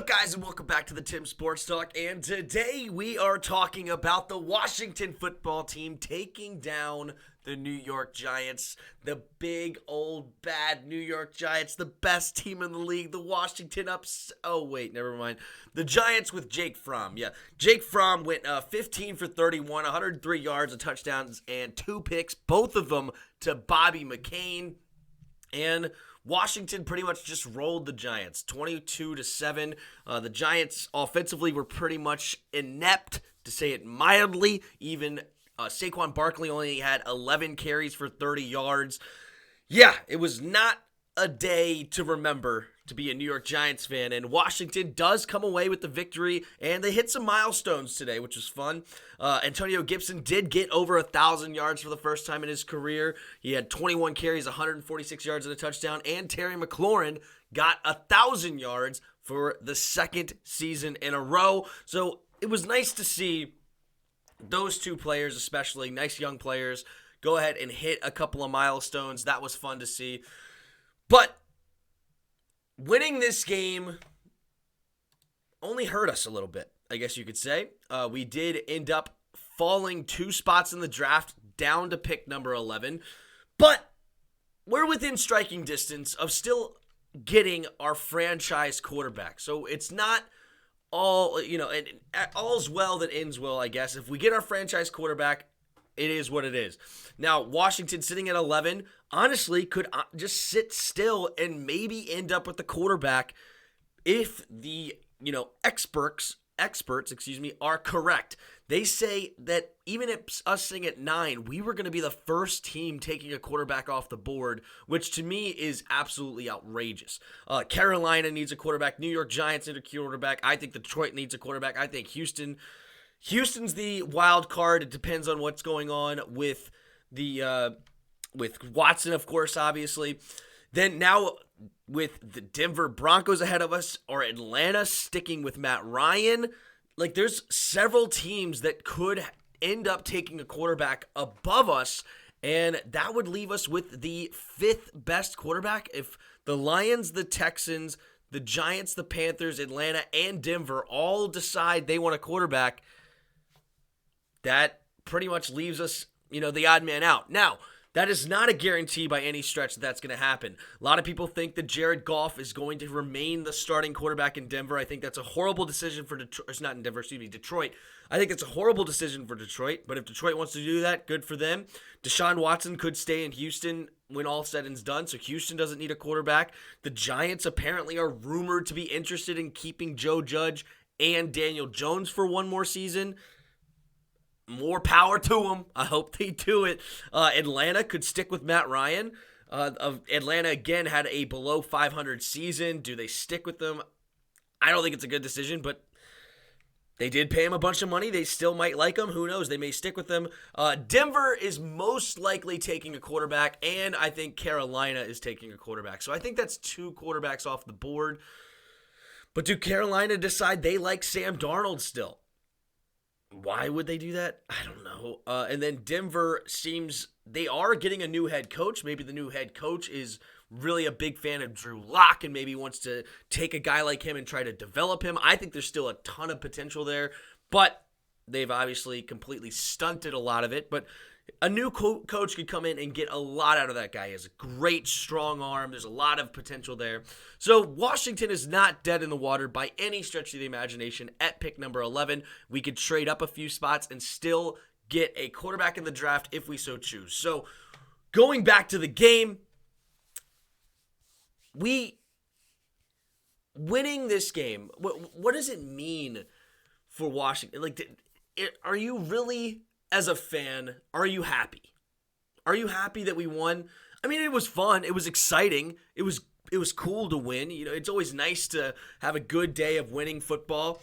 guys, and welcome back to the Tim Sports Talk. And today we are talking about the Washington football team taking down the New York Giants, the big old bad New York Giants, the best team in the league. The Washington never mind. The Giants with Jake Fromm. Yeah, Jake Fromm went 15 for 31, 103 yards, and touchdowns, and 2 picks, both of them to Bobby McCain. And Washington pretty much just rolled the Giants, 22-7. The Giants offensively were pretty much inept, to say it mildly. Even Saquon Barkley only had 11 carries for 30 yards. Yeah, it was not a day to remember to be a New York Giants fan, and Washington does come away with the victory, and they hit some milestones today, which was fun. Antonio Gibson did get over 1,000 yards for the first time in his career. He had 21 carries, 146 yards, and a touchdown, and Terry McLaurin got 1,000 yards for the second season in a row. So it was nice to see those two players, especially nice young players, go ahead and hit a couple of milestones. That was fun to see. But winning this game only hurt us a little bit, I guess you could say. We did end up falling 2 spots in the draft down to pick number 11. But we're within striking distance of still getting our franchise quarterback. So it's not all, and all's well that ends well, I guess. If we get our franchise quarterback, it is what it is. Now, Washington sitting at 11, honestly, could just sit still and maybe end up with the quarterback if the, experts, are correct. They say that even if us sitting at 9, we were going to be the first team taking a quarterback off the board, which to me is absolutely outrageous. Carolina needs a quarterback. New York Giants need a quarterback. I think Detroit needs a quarterback. I think Houston's the wild card. It depends on what's going on with with Watson, of course, obviously. Then now with the Denver Broncos ahead of us, or Atlanta sticking with Matt Ryan, there's several teams that could end up taking a quarterback above us, and that would leave us with the 5th best quarterback. If the Lions, the Texans, the Giants, the Panthers, Atlanta, and Denver all decide they want a quarterback, that pretty much leaves us, the odd man out. Now, that is not a guarantee by any stretch that that's going to happen. A lot of people think that Jared Goff is going to remain the starting quarterback in Denver. I think that's a horrible decision for Detroit. It's not in Denver, Detroit. I think it's a horrible decision for Detroit, but if Detroit wants to do that, good for them. Deshaun Watson could stay in Houston when all said and done, so Houston doesn't need a quarterback. The Giants apparently are rumored to be interested in keeping Joe Judge and Daniel Jones for one more season. More power to them. I hope they do it. Atlanta could stick with Matt Ryan. Atlanta, again, had a below 500 season. Do they stick with them? I don't think it's a good decision, but they did pay him a bunch of money. They still might like him. Who knows? They may stick with him. Denver is most likely taking a quarterback, and I think Carolina is taking a quarterback. So I think that's 2 quarterbacks off the board. But do Carolina decide they like Sam Darnold still? Why would they do that? I don't know. And then Denver seems they are getting a new head coach. Maybe the new head coach is really a big fan of Drew Lock and maybe wants to take a guy like him and try to develop him. I think there's still a ton of potential there, but they've obviously completely stunted a lot of it. But a new coach could come in and get a lot out of that guy. He has a great, strong arm. There's a lot of potential there. So Washington is not dead in the water by any stretch of the imagination at pick number 11. We could trade up a few spots and still get a quarterback in the draft if we so choose. So going back to the game, winning this game, what does it mean for Washington? Are you really, as a fan, are you happy? Are you happy that we won? I mean, it was fun. It was exciting. It was cool to win. It's always nice to have a good day of winning football.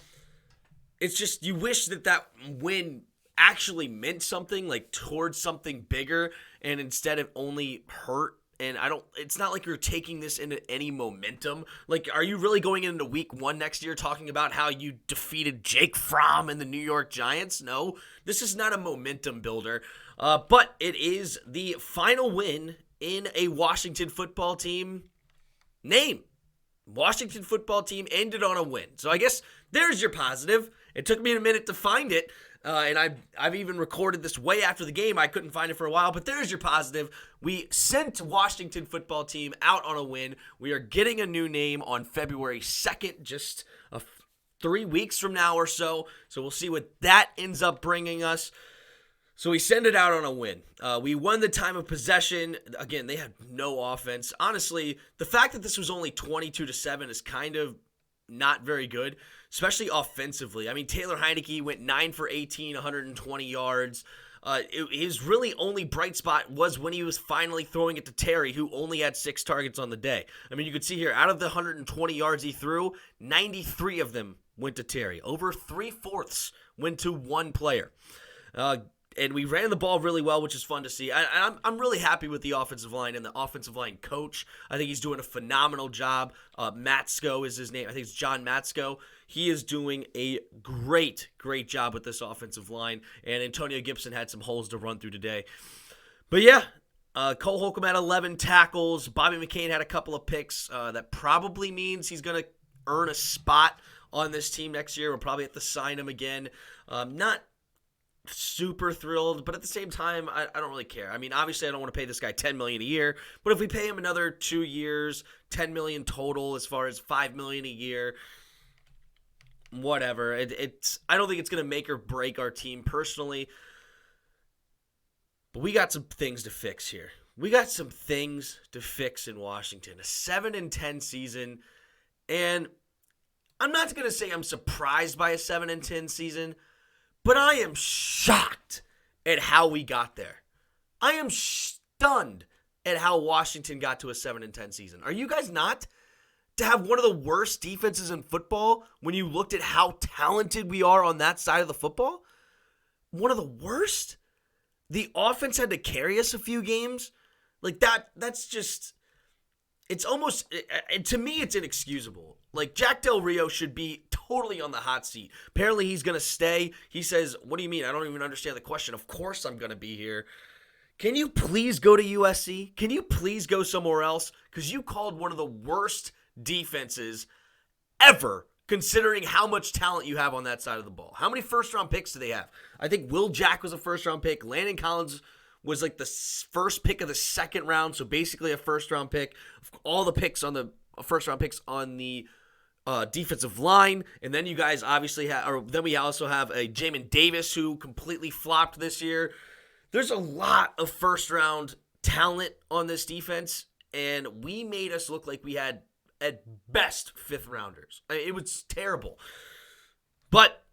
It's just you wish that win actually meant something, towards something bigger, and instead of only hurt. And it's not like you're taking this into any momentum. Are you really going into week 1 next year talking about how you defeated Jake Fromm and the New York Giants? No, this is not a momentum builder. But it is the final win in a Washington football team name. Washington football team ended on a win. So I guess there's your positive. It took me a minute to find it, and I've even recorded this way after the game. I couldn't find it for a while, but there's your positive. We sent Washington football team out on a win. We are getting a new name on February 2nd, just 3 weeks from now or so. So we'll see what that ends up bringing us. So we send it out on a win. We won the time of possession. Again, they had no offense. Honestly, the fact that this was only 22-7 is kind of not very good, especially offensively. I mean, Taylor Heineke went 9 for 18, 120 yards. His really only bright spot was when he was finally throwing it to Terry, who only had 6 targets on the day. I mean, you could see here, out of the 120 yards he threw, 93 of them went to Terry. Over 3/4 went to one player. And we ran the ball really well, which is fun to see. I'm really happy with the offensive line and the offensive line coach. I think he's doing a phenomenal job. Matsko is his name. I think it's John Matsko. He is doing a great job with this offensive line. And Antonio Gibson had some holes to run through today. But yeah, Cole Holcomb had 11 tackles. Bobby McCain had a couple of picks. That probably means he's going to earn a spot on this team next year. We'll probably have to sign him again. Not super thrilled, but at the same time, I don't really care. I mean, obviously, I don't want to pay this guy $10 million a year, but if we pay him another 2 years, $10 million total, as far as $5 million a year, whatever. I don't think it's going to make or break our team personally, but we got some things to fix here. We got some things to fix in Washington. A 7-10 season, and I'm not going to say I'm surprised by a 7-10 season, but I am shocked at how we got there. I am stunned at how Washington got to a 7-10 season. Are you guys not? To have one of the worst defenses in football when you looked at how talented we are on that side of the football? One of the worst? The offense had to carry us a few games? Like that's just, it's almost, to me, it's inexcusable. Like, Jack Del Rio should be totally on the hot seat. Apparently, he's going to stay. He says, what do you mean? I don't even understand the question. Of course I'm going to be here. Can you please go to USC? Can you please go somewhere else? Because you called one of the worst defenses ever, considering how much talent you have on that side of the ball. How many first-round picks do they have? I think Will Jack was a first-round pick. Landon Collins was like the first pick of the second round, so basically a first-round pick. All the picks on the first-round picks on the defensive line, and then you guys obviously have, or then we also have a Jamin Davis who completely flopped this year. There's a lot of first-round talent on this defense, and we made us look like we had, at best, fifth-rounders. It was terrible. But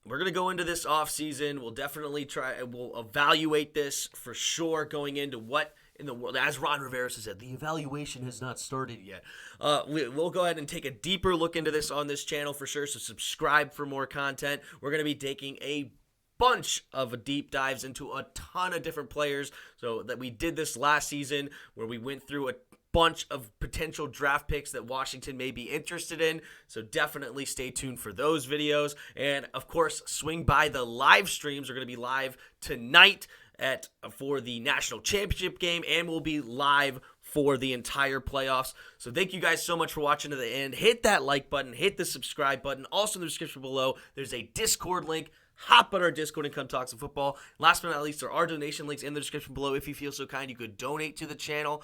we're going to go into this offseason. We'll definitely we'll evaluate this for sure going into what in the world. As Ron Rivera said, the evaluation has not started yet. We'll go ahead and take a deeper look into this on this channel for sure, so subscribe for more content. We're going to be taking a bunch of deep dives into a ton of different players. So that we did this last season where we went through a bunch of potential draft picks that Washington may be interested in. So definitely stay tuned for those videos. And of course, swing by the live streams. We're going to be live tonight for the national championship game, and we'll be live for the entire playoffs. So thank you guys so much for watching to the end. Hit that like button, hit the subscribe button. Also in the description below, there's a Discord link. Hop on our Discord and come talk some football. Last but not least, there are donation links in the description below. If you feel so kind, you could donate to the channel.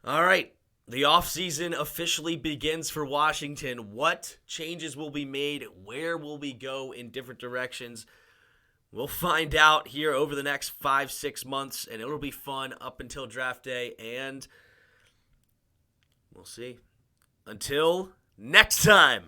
All right, the offseason officially begins for Washington. What changes will be made? Where will we go in different directions? We'll find out here over the next 5-6 months, and it'll be fun up until draft day, and we'll see. Until next time.